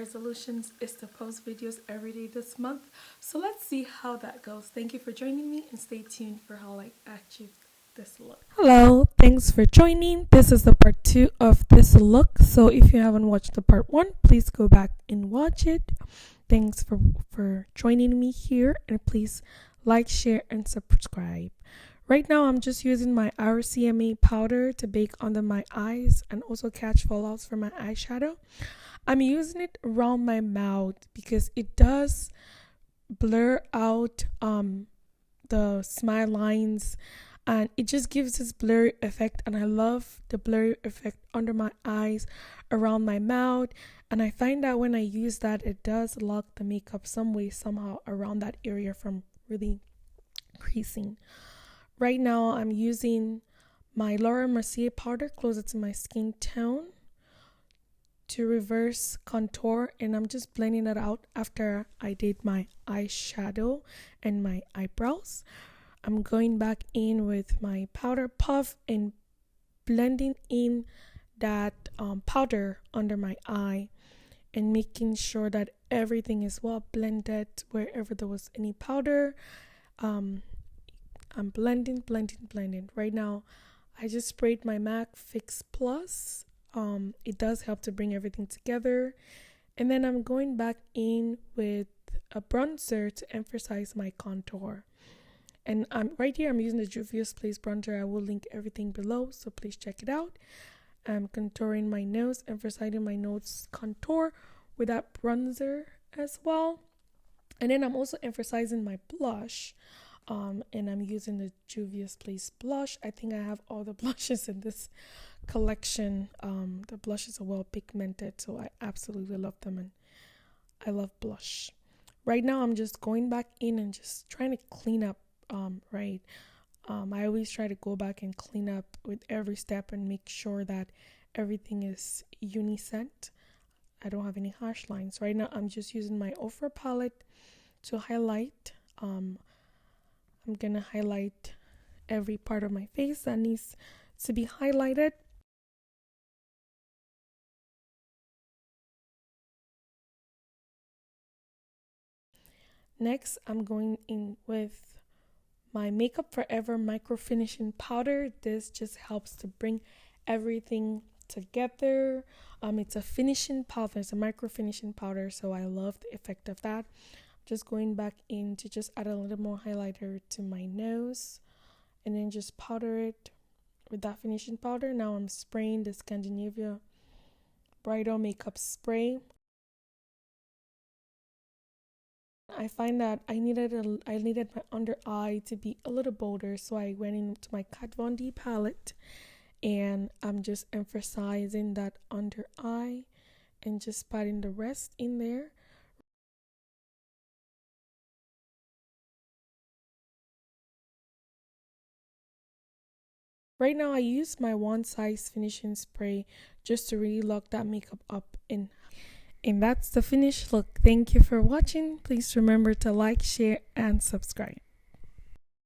resolutions is to post videos every day this month. So let's see how that goes. Thank you for joining me and stay tuned for how I achieve this look. Hello, thanks for joining. This is the part 2 of this look. So if you haven't watched the part 1, please go back and watch it. Thanks for joining me here, and please like, share, and subscribe. Right now, I'm just using my RCMA powder to bake under my eyes and also catch fallouts for my eyeshadow. I'm using it around my mouth because it does blur out the smile lines, and it just gives this blurry effect, and I love the blurry effect under my eyes, around my mouth. And I find that when I use that, it does lock the makeup some way somehow around that area from really creasing. Right now, I'm using my Laura Mercier powder closer to my skin tone to reverse contour, and I'm just blending it out after I did my eyeshadow and my eyebrows. I'm going back in with my powder puff and blending in that powder under my eye and making sure that everything is well blended wherever there was any powder. I'm blending. Right now, I just sprayed my MAC Fix Plus. It does help to bring everything together. And then I'm going back in with a bronzer to emphasize my contour. And right here, I'm using the Juvia's Place bronzer. I will link everything below, so please check it out. I'm contouring my nose, emphasizing my nose contour with that bronzer as well. And then I'm also emphasizing my blush. And I'm using the Juvia's Place blush. I think I have all the blushes in this collection. The blushes are well pigmented, so I absolutely love them, and I love blush. Right now, I'm just going back in and just trying to clean up. I always try to go back and clean up with every step and make sure that everything is uniscent. I don't have any harsh lines. Right now, I'm just using my Ofra palette to highlight. I'm gonna highlight every part of my face that needs to be highlighted. Next, I'm going in with my Makeup Forever Micro Finishing Powder. This just helps to bring everything together. It's a finishing powder. It's a micro finishing powder, so I love the effect of that. Just going back in to just add a little more highlighter to my nose, and then just powder it with that finishing powder. Now I'm spraying the Scandinavia Bridal Makeup Spray. I find that I needed my under eye to be a little bolder, so I went into my Kat Von D palette, and I'm just emphasizing that under eye and just patting the rest in there. Right now, I use my One Size finishing spray just to really lock that makeup up in. And that's the finished look. Thank you for watching. Please remember to like, share, and subscribe.